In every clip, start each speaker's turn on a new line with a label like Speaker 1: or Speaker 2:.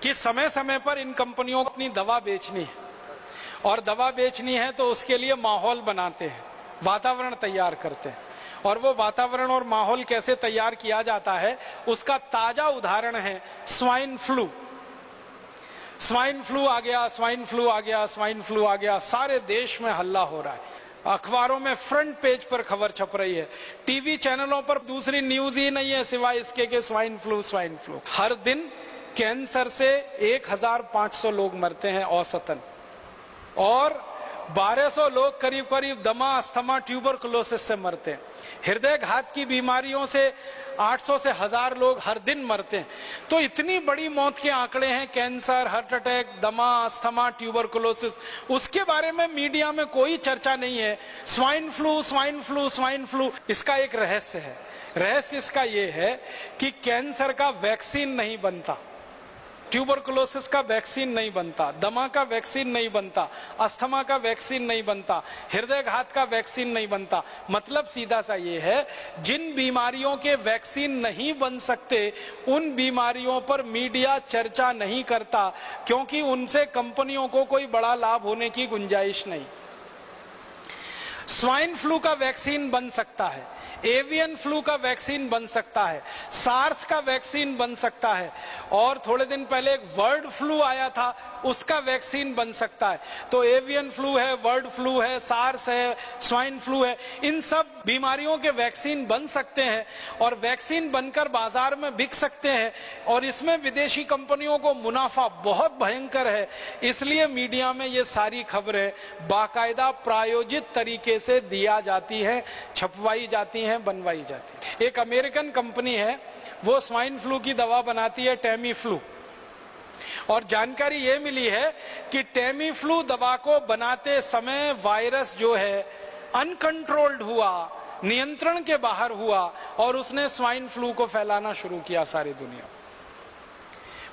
Speaker 1: कि समय समय पर इन कंपनियों को अपनी दवा बेचनी है, और दवा बेचनी है तो उसके लिए माहौल बनाते हैं, वातावरण तैयार करते हैं। और वो वातावरण और माहौल कैसे तैयार किया जाता है, उसका ताजा उदाहरण है स्वाइन फ्लू। स्वाइन फ्लू आ गया, स्वाइन फ्लू आ गया, स्वाइन फ्लू आ गया, सारे देश में हल्ला हो रहा है, अखबारों में फ्रंट पेज पर खबर छप रही है, टीवी चैनलों पर दूसरी न्यूज ही नहीं है सिवाय इसके कि स्वाइन फ्लू स्वाइन फ्लू। हर दिन कैंसर से 1500 लोग मरते हैं औसतन, और 1200 लोग करीब करीब दमा, अस्थमा, ट्यूबरकुलोसिस से मरते हैं। हृदय घात की बीमारियों से 800 से 1000 लोग हर दिन मरते हैं। तो इतनी बड़ी मौत के आंकड़े हैं, कैंसर, हार्ट अटैक, दमा, अस्थमा, ट्यूबरकुलोसिस, उसके बारे में मीडिया में कोई चर्चा नहीं है। Swine flu swine flu swine flu, इसका एक रहस्य है। रहस्य इसका यह है कि कैंसर का वैक्सीन नहीं बनता, ट्यूबरकुलोसिस का वैक्सीन नहीं बनता, दमा का वैक्सीन नहीं बनता, अस्थमा का वैक्सीन नहीं बनता, हृदय घात का वैक्सीन नहीं बनता। मतलब सीधा सा ये है, जिन बीमारियों के वैक्सीन नहीं बन सकते उन बीमारियों पर मीडिया चर्चा नहीं करता, क्योंकि उनसे कंपनियों को कोई बड़ा लाभ होने की गुंजाइश नहीं। स्वाइन फ्लू का वैक्सीन बन सकता है, एवियन फ्लू का वैक्सीन बन सकता है, सार्स का वैक्सीन बन सकता है, और थोड़े दिन पहले एक बर्ड फ्लू आया था, उसका वैक्सीन बन सकता है। तो एवियन फ्लू है, बर्ड फ्लू है, सार्स है, स्वाइन फ्लू है, इन सब बीमारियों के वैक्सीन बन सकते हैं और वैक्सीन बनकर बाजार में बिक सकते हैं, और इसमें विदेशी कंपनियों को मुनाफा बहुत भयंकर है। इसलिए मीडिया में ये सारी खबरें बाकायदा प्रायोजित तरीके से दिया जाती है, छपवाई जाती है, बनवाई जाती है। एक अमेरिकन कंपनी है, वो स्वाइन फ्लू की दवा बनाती है, टेमी फ्लू, और जानकारी ये मिली है कि टेमी फ्लू दवा को बनाते समय वायरस जो है अनकंट्रोल्ड हुआ, नियंत्रण के बाहर हुआ, और उसने स्वाइन फ्लू को फैलाना शुरू किया सारी दुनिया।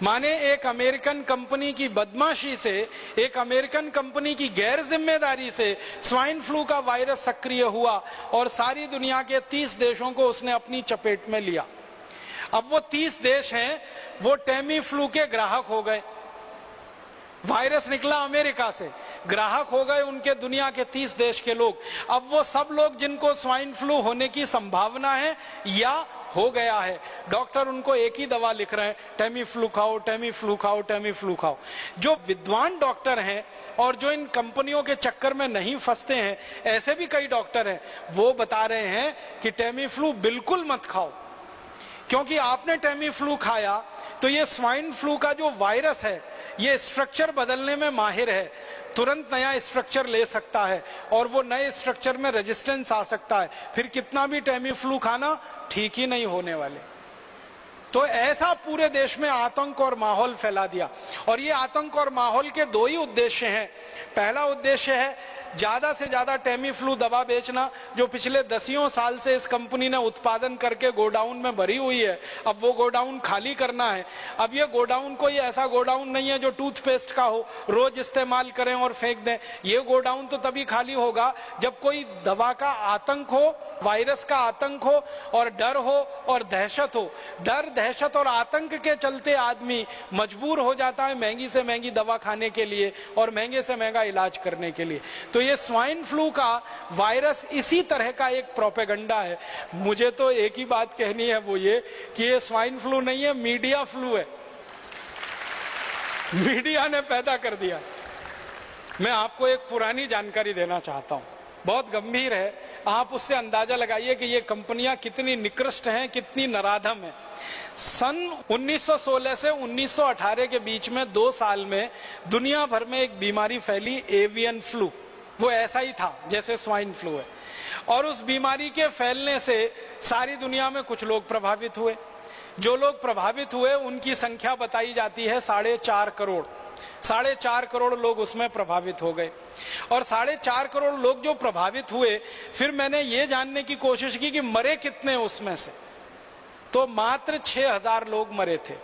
Speaker 1: माने एक अमेरिकन कंपनी की बदमाशी से, एक अमेरिकन कंपनी की गैर जिम्मेदारी से स्वाइन फ्लू का वायरस सक्रिय हुआ और सारी दुनिया के 30 देशों को उसने अपनी चपेट में लिया। अब वो 30 देश हैं, वो टेमी फ्लू के ग्राहक हो गए। वायरस निकला अमेरिका से, ग्राहक हो गए उनके दुनिया के 30 देश के लोग। अब वो सब लोग जिनको स्वाइन फ्लू होने की संभावना है या हो गया है, डॉक्टर उनको एक ही दवा लिख रहे हैं, टेमी फ्लू खाओ, टेमी फ्लू खाओ, टेमी फ्लू खाओ। जो विद्वान डॉक्टर हैं और जो इन कंपनियों के चक्कर में नहीं फंसते हैं, ऐसे भी कई डॉक्टर हैं, वो बता रहे हैं कि टेमी फ्लू बिल्कुल मत खाओ, क्योंकि आपने टेमी फ्लू खाया तो ये स्वाइन फ्लू का जो वायरस है ये स्ट्रक्चर बदलने में माहिर है, तुरंत नया स्ट्रक्चर ले सकता है और वो नए स्ट्रक्चर में रेजिस्टेंस आ सकता है, फिर कितना भी टेमी फ्लू खाना ठीक ही नहीं होने वाले। तो ऐसा पूरे देश में आतंक और माहौल फैला दिया। और ये आतंक और माहौल के दो ही उद्देश्य हैं। पहला उद्देश्य है ज्यादा से ज्यादा टेमी फ्लू दवा बेचना, जो पिछले 10 साल से इस कंपनी ने उत्पादन करके गोडाउन में भरी हुई है, अब वो गोडाउन खाली करना है। अब ये गोडाउन कोई ऐसा गोडाउन नहीं है जो टूथपेस्ट का हो, रोज इस्तेमाल करें और फेंक दें। ये गोडाउन तो तभी खाली होगा जब कोई दवा का आतंक हो, वायरस का आतंक हो और डर हो और दहशत हो। डर, दहशत और आतंक के चलते आदमी मजबूर हो जाता है महंगी से महंगी दवा खाने के लिए और महंगे से महंगा इलाज करने के लिए। तो ये स्वाइन फ्लू का वायरस इसी तरह का एक प्रोपेगेंडा है। मुझे तो एक ही बात कहनी है, वो ये कि ये स्वाइन फ्लू नहीं है, मीडिया फ्लू है। मीडिया ने पैदा कर दिया। मैं आपको एक पुरानी जानकारी देना चाहता हूं, बहुत गंभीर है, आप उससे अंदाजा लगाइए कि ये कंपनियां कितनी निकृष्ट हैं, कितनी नराधम हैं। सन 1916 से 1918 के बीच में 2 साल में दुनिया भर में एक बीमारी फैली, एवियन फ्लू। वो ऐसा ही था जैसे स्वाइन फ्लू है, और उस बीमारी के फैलने से सारी दुनिया में कुछ लोग प्रभावित हुए। जो लोग प्रभावित हुए उनकी संख्या बताई जाती है 4.5 करोड़। 4.5 करोड़ लोग उसमें प्रभावित हो गए। और 4.5 करोड़ लोग जो प्रभावित हुए, फिर मैंने ये जानने की कोशिश की कि मरे कितने उसमें से, तो मात्र 6000 लोग मरे थे।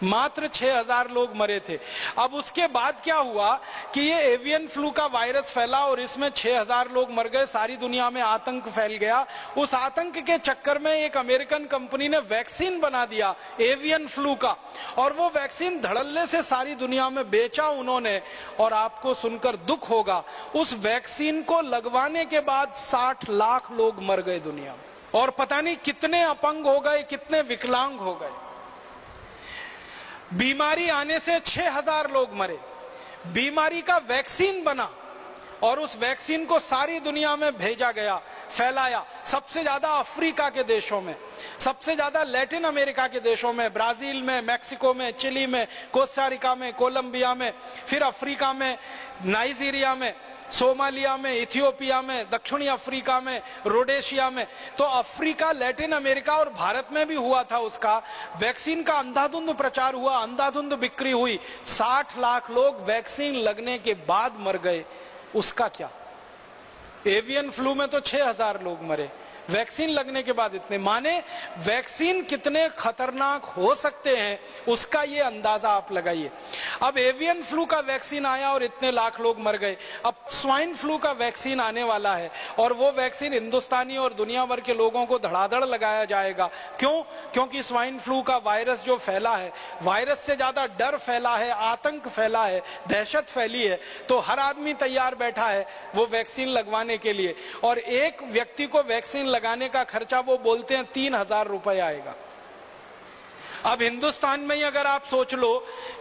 Speaker 1: मात्र 6000 लोग मरे थे। अब उसके बाद क्या हुआ कि ये एवियन फ्लू का वायरस फैला और इसमें 6000 लोग मर गए, सारी दुनिया में आतंक फैल गया। उस आतंक के चक्कर में एक अमेरिकन कंपनी ने वैक्सीन बना दिया एवियन फ्लू का, और वो वैक्सीन धड़ल्ले से सारी दुनिया में बेचा उन्होंने। और आपको सुनकर दुख होगा, उस वैक्सीन को लगवाने के बाद 60 लाख लोग मर गए दुनिया में, और पता नहीं कितने अपंग हो गए, कितने विकलांग हो गए। बीमारी आने से 6000 लोग मरे, बीमारी का वैक्सीन बना और उस वैक्सीन को सारी दुनिया में भेजा गया, फैलाया। सबसे ज्यादा अफ्रीका के देशों में, सबसे ज्यादा लैटिन अमेरिका के देशों में, ब्राजील में, मैक्सिको में, चिली में, कोस्टारिका में, कोलंबिया में, फिर अफ्रीका में, नाइजीरिया में, सोमालिया में, इथियोपिया में, दक्षिणी अफ्रीका में, रोडेशिया में। तो अफ्रीका, लैटिन अमेरिका और भारत में भी हुआ था। उसका वैक्सीन का अंधाधुंध प्रचार हुआ, अंधाधुंध बिक्री हुई। 60 लाख लोग वैक्सीन लगने के बाद मर गए। उसका क्या? एवियन फ्लू में तो 6000 लोग मरे, वैक्सीन लगने के बाद इतने। माने वैक्सीन कितने खतरनाक हो सकते हैं, उसका ये अंदाजा आप लगाइए। अब एवियन फ्लू का वैक्सीन आया और इतने लाख लोग मर गए। अब स्वाइन फ्लू का वैक्सीन आने वाला है, और वो वैक्सीन हिंदुस्तानी और दुनिया भर के लोगों को धड़ाधड़ लगाया जाएगा। क्यों? क्योंकि स्वाइन फ्लू का वायरस जो फैला है, वायरस से ज्यादा डर फैला है, आतंक फैला है, दहशत फैली है। तो हर आदमी तैयार बैठा है वो वैक्सीन लगवाने के लिए, और एक व्यक्ति को वैक्सीन लगाने का खर्चा वो बोलते हैं 3000 रुपए आएगा। अब हिंदुस्तान में ही अगर आप सोच लो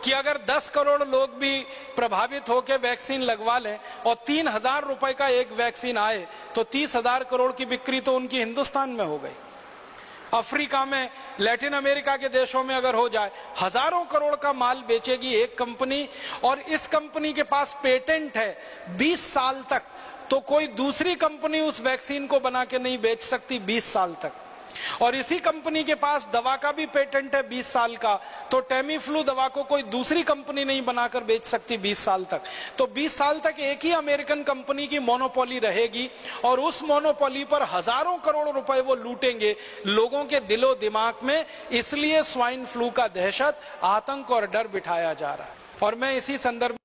Speaker 1: कि अगर 10 करोड़ लोग भी प्रभावित होकर वैक्सीन लगवा लें और 3000 रुपए का एक वैक्सीन आए, तो 30,000 करोड़ की बिक्री तो उनकी हिंदुस्तान में हो गई। अफ्रीका में, लैटिन अमेरिका के देशों में अगर हो जाए, हजारों करोड़ का माल बेचेगी एक कंपनी, और इस कंपनी के पास पेटेंट है 20 साल तक। तो कोई दूसरी कंपनी उस वैक्सीन को बना के नहीं बेच सकती 20 साल तक। और इसी कंपनी के पास दवा का भी पेटेंट है 20 साल का। तो टेमीफ्लू दवा को कोई दूसरी कंपनी नहीं बनाकर बेच सकती 20 साल तक। तो 20 साल तक एक ही अमेरिकन कंपनी की मोनोपोली रहेगी, और उस मोनोपोली पर हजारों करोड़ रुपए वो लूटेंगे लोगों के दिलो दिमाग में। इसलिए स्वाइन फ्लू का दहशत, आतंक और डर बिठाया जा रहा है। और मैं इसी संदर्भ